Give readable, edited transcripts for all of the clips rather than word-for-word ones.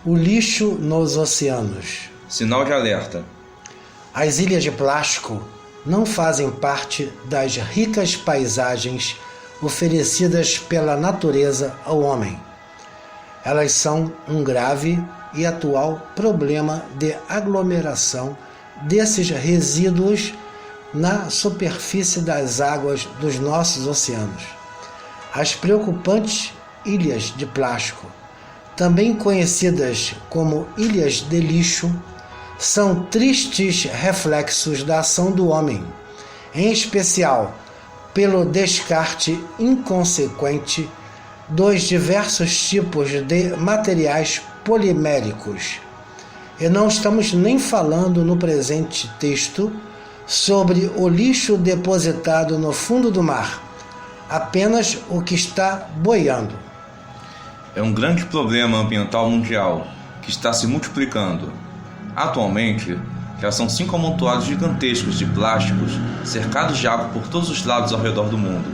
O lixo nos oceanos. Sinal de alerta. As ilhas de plástico não fazem parte das ricas paisagens oferecidas pela natureza ao homem. Elas são um grave e atual problema de aglomeração desses resíduos na superfície das águas dos nossos oceanos. As preocupantes ilhas de plástico, também conhecidas como ilhas de lixo, são tristes reflexos da ação do homem, em especial pelo descarte inconsequente dos diversos tipos de materiais poliméricos. E não estamos nem falando no presente texto sobre o lixo depositado no fundo do mar, apenas o que está boiando. É um grande problema ambiental mundial que está se multiplicando. Atualmente, já são 5 amontoados gigantescos de plásticos cercados de água por todos os lados ao redor do mundo.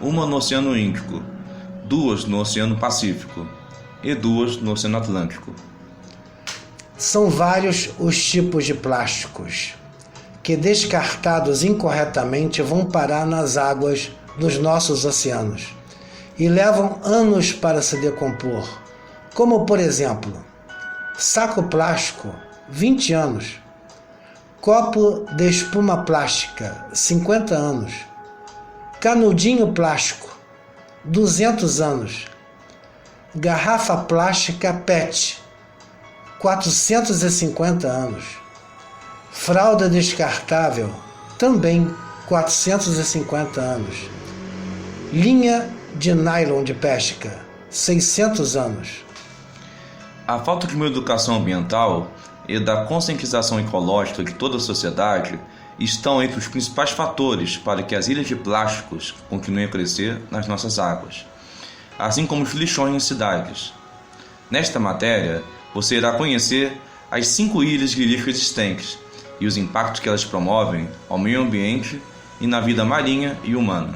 Uma no Oceano Índico, 2 no Oceano Pacífico e 2 no Oceano Atlântico. São vários os tipos de plásticos que, descartados incorretamente, vão parar nas águas dos nossos oceanos e levam anos para se decompor, como por exemplo, saco plástico, 20 anos, copo de espuma plástica, 50 anos, canudinho plástico, 200 anos, garrafa plástica PET, 450 anos, fralda descartável, também 450 anos, linha de nylon de pesca, 600 anos. A falta de uma educação ambiental e da conscientização ecológica de toda a sociedade estão entre os principais fatores para que as ilhas de plásticos continuem a crescer nas nossas águas, assim como os lixões nas cidades. Nesta matéria, você irá conhecer as 5 ilhas de lixo existentes e os impactos que elas promovem ao meio ambiente e na vida marinha e humana.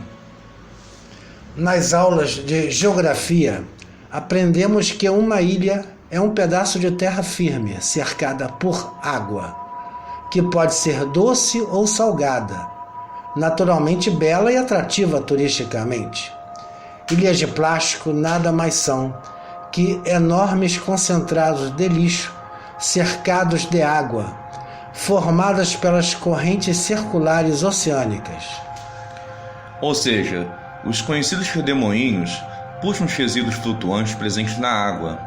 Nas aulas de geografia, aprendemos que uma ilha é um pedaço de terra firme, cercada por água, que pode ser doce ou salgada, naturalmente bela e atrativa turisticamente. Ilhas de plástico nada mais são que enormes concentrados de lixo cercados de água, formadas pelas correntes circulares oceânicas. Ou seja, os conhecidos redemoinhos puxam os resíduos flutuantes presentes na água,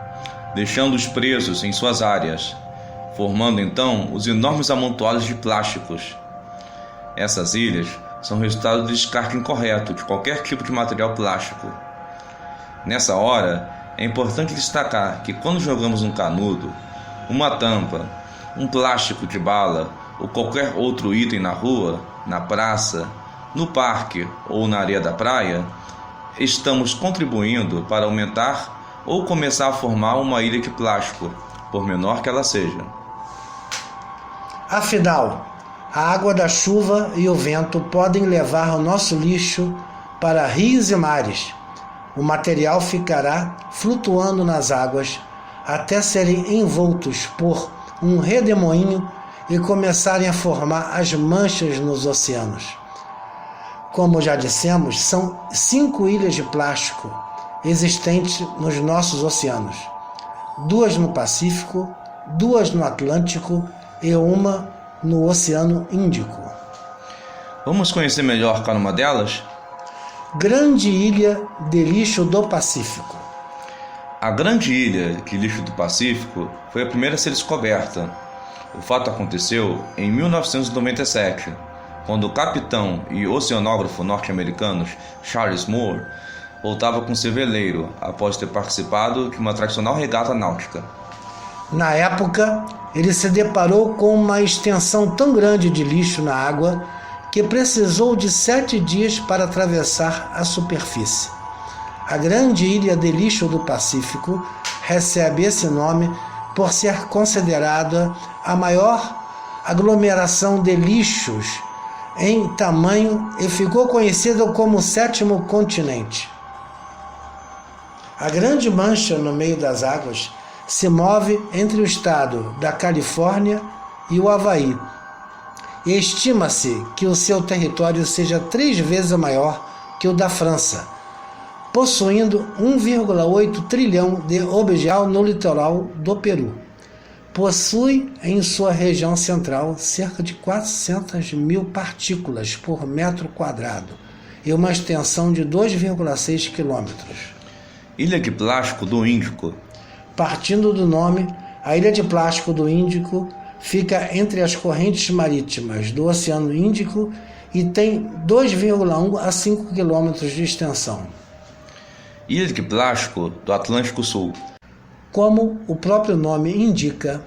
deixando-os presos em suas áreas, formando então os enormes amontoados de plásticos. Essas ilhas são resultado do descarte incorreto de qualquer tipo de material plástico. Nessa hora, é importante destacar que quando jogamos um canudo, uma tampa, um plástico de bala ou qualquer outro item na rua, na praça, no parque ou na areia da praia, estamos contribuindo para aumentar ou começar a formar uma ilha de plástico, por menor que ela seja. Afinal, a água da chuva e o vento podem levar o nosso lixo para rios e mares. O material ficará flutuando nas águas até serem envoltos por um redemoinho e começarem a formar as manchas nos oceanos. Como já dissemos, são 5 ilhas de plástico existentes nos nossos oceanos. 2 no Pacífico, 2 no Atlântico e uma no Oceano Índico. Vamos conhecer melhor cada uma delas? Grande Ilha de Lixo do Pacífico. A Grande Ilha de Lixo do Pacífico foi a primeira a ser descoberta. O fato aconteceu em 1997, quando o capitão e oceanógrafo norte-americano Charles Moore voltava com seu veleiro após ter participado de uma tradicional regata náutica. Na época, ele se deparou com uma extensão tão grande de lixo na água que precisou de 7 dias para atravessar a superfície. A Grande Ilha de Lixo do Pacífico recebe esse nome por ser considerada a maior aglomeração de lixos em tamanho e ficou conhecida como o 7º continente. A grande mancha no meio das águas se move entre o estado da Califórnia e o Havaí. E estima-se que o seu território seja 3 vezes maior que o da França, possuindo 1,8 trilhão de objetos no litoral do Peru. Possui em sua região central cerca de 400 mil partículas por metro quadrado e uma extensão de 2,6 quilômetros. Ilha de Plástico do Índico. Partindo do nome, a Ilha de Plástico do Índico fica entre as correntes marítimas do Oceano Índico e tem 2,1 a 5 quilômetros de extensão. Ilha de Plástico do Atlântico Sul. Como o próprio nome indica,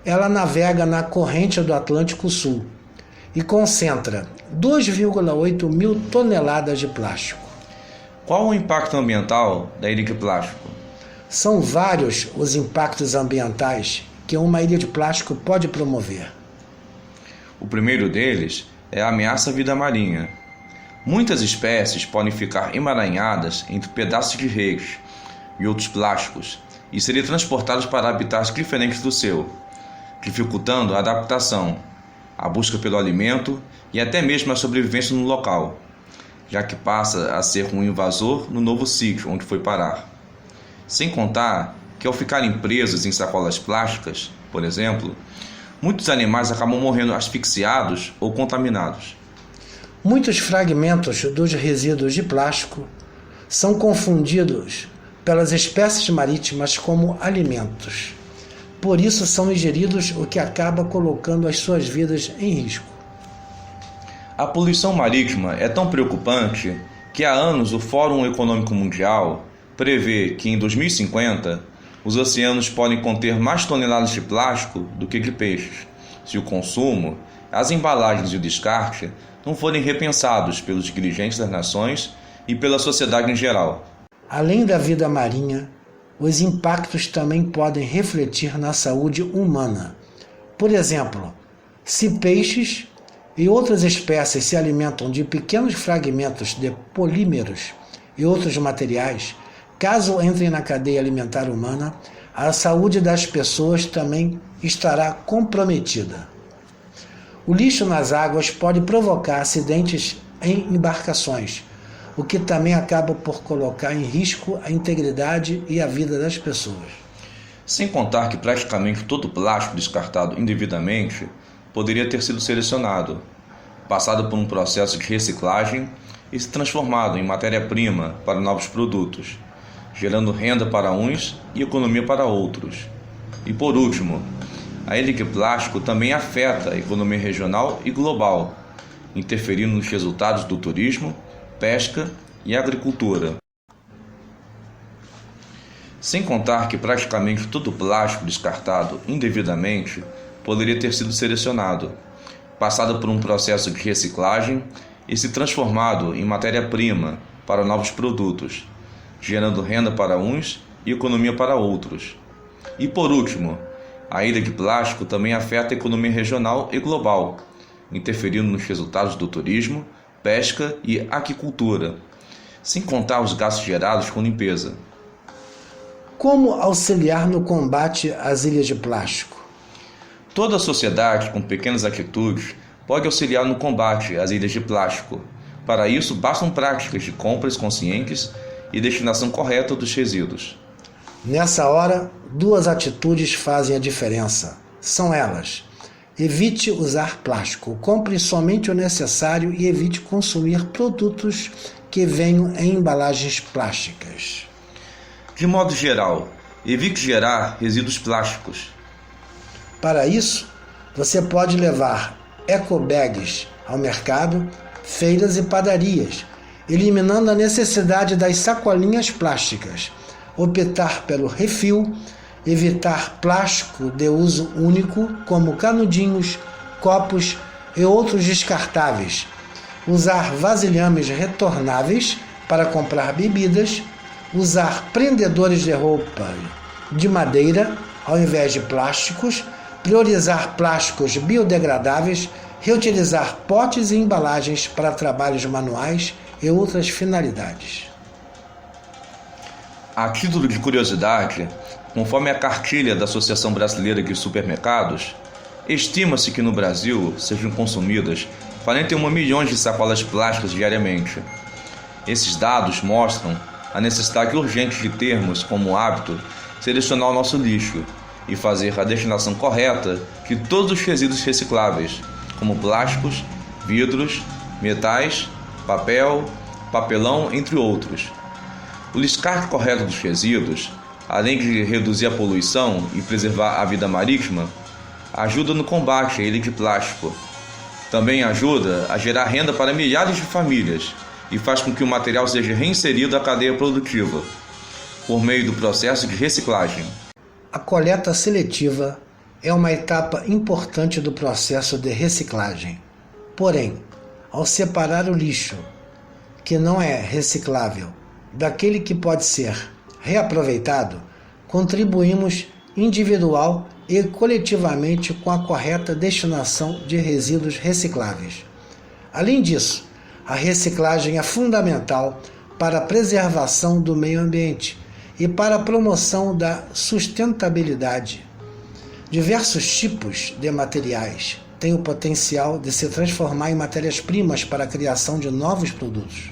ela navega na corrente do Atlântico Sul e concentra 2,8 mil toneladas de plástico. Qual o impacto ambiental da Ilha de Plástico? São vários os impactos ambientais que uma ilha de plástico pode promover. O primeiro deles é a ameaça à vida marinha. Muitas espécies podem ficar emaranhadas entre pedaços de reis e outros plásticos e serem transportados para habitats diferentes do seu, dificultando a adaptação, a busca pelo alimento e até mesmo a sobrevivência no local, já que passa a ser um invasor no novo sítio onde foi parar. Sem contar que ao ficarem presos em sacolas plásticas, por exemplo, muitos animais acabam morrendo asfixiados ou contaminados. Muitos fragmentos dos resíduos de plástico são confundidos pelas espécies marítimas como alimentos. Por isso são ingeridos, o que acaba colocando as suas vidas em risco. A poluição marítima é tão preocupante que há anos o Fórum Econômico Mundial prevê que em 2050 os oceanos podem conter mais toneladas de plástico do que de peixes, se o consumo, as embalagens e o descarte não forem repensados pelos dirigentes das nações e pela sociedade em geral. Além da vida marinha, os impactos também podem refletir na saúde humana. Por exemplo, se peixes e outras espécies se alimentam de pequenos fragmentos de polímeros e outros materiais, caso entrem na cadeia alimentar humana, a saúde das pessoas também estará comprometida. O lixo nas águas pode provocar acidentes em embarcações, o que também acaba por colocar em risco a integridade e a vida das pessoas. Sem contar que praticamente todo o plástico descartado indevidamente poderia ter sido selecionado, passado por um processo de reciclagem e se transformado em matéria-prima para novos produtos, gerando renda para uns e economia para outros. E por último, a ilha de plástico também afeta a economia regional e global, interferindo nos resultados do turismo, pesca e agricultura. Sem contar que praticamente todo o plástico descartado indevidamente poderia ter sido selecionado, passado por um processo de reciclagem e se transformado em matéria-prima para novos produtos, gerando renda para uns e economia para outros. E por último, a ilha de plástico também afeta a economia regional e global, interferindo nos resultados do turismo, pesca e aquicultura, sem contar os gastos gerados com limpeza. Como auxiliar no combate às ilhas de plástico? Toda a sociedade, com pequenas atitudes, pode auxiliar no combate às ilhas de plástico. Para isso, bastam práticas de compras conscientes e destinação correta dos resíduos. Nessa hora, 2 atitudes fazem a diferença. São elas: evite usar plástico, compre somente o necessário e evite consumir produtos que venham em embalagens plásticas. De modo geral, evite gerar resíduos plásticos. Para isso, você pode levar ecobags ao mercado, feiras e padarias, eliminando a necessidade das sacolinhas plásticas, optar pelo refil, evitar plástico de uso único, como canudinhos, copos e outros descartáveis, usar vasilhames retornáveis para comprar bebidas, usar prendedores de roupa de madeira ao invés de plásticos, priorizar plásticos biodegradáveis, reutilizar potes e embalagens para trabalhos manuais e outras finalidades. A título de curiosidade, conforme a cartilha da Associação Brasileira de Supermercados, estima-se que no Brasil sejam consumidas 41 milhões de sacolas plásticas diariamente. Esses dados mostram a necessidade urgente de termos como hábito selecionar o nosso lixo e fazer a destinação correta de todos os resíduos recicláveis, como plásticos, vidros, metais, papel, papelão, entre outros. O descarte correto dos resíduos, além de reduzir a poluição e preservar a vida marítima, ajuda no combate à ilha de plástico. Também ajuda a gerar renda para milhares de famílias e faz com que o material seja reinserido à cadeia produtiva, por meio do processo de reciclagem. A coleta seletiva é uma etapa importante do processo de reciclagem. Porém, ao separar o lixo, que não é reciclável, daquele que pode ser reaproveitado, contribuímos individual e coletivamente com a correta destinação de resíduos recicláveis. Além disso, a reciclagem é fundamental para a preservação do meio ambiente e para a promoção da sustentabilidade. Diversos tipos de materiais têm o potencial de se transformar em matérias-primas para a criação de novos produtos.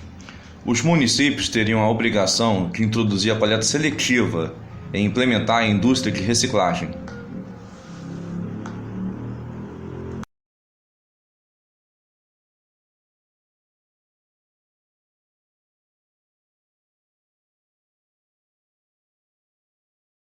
Os municípios teriam a obrigação de introduzir a coleta seletiva e implementar a indústria de reciclagem.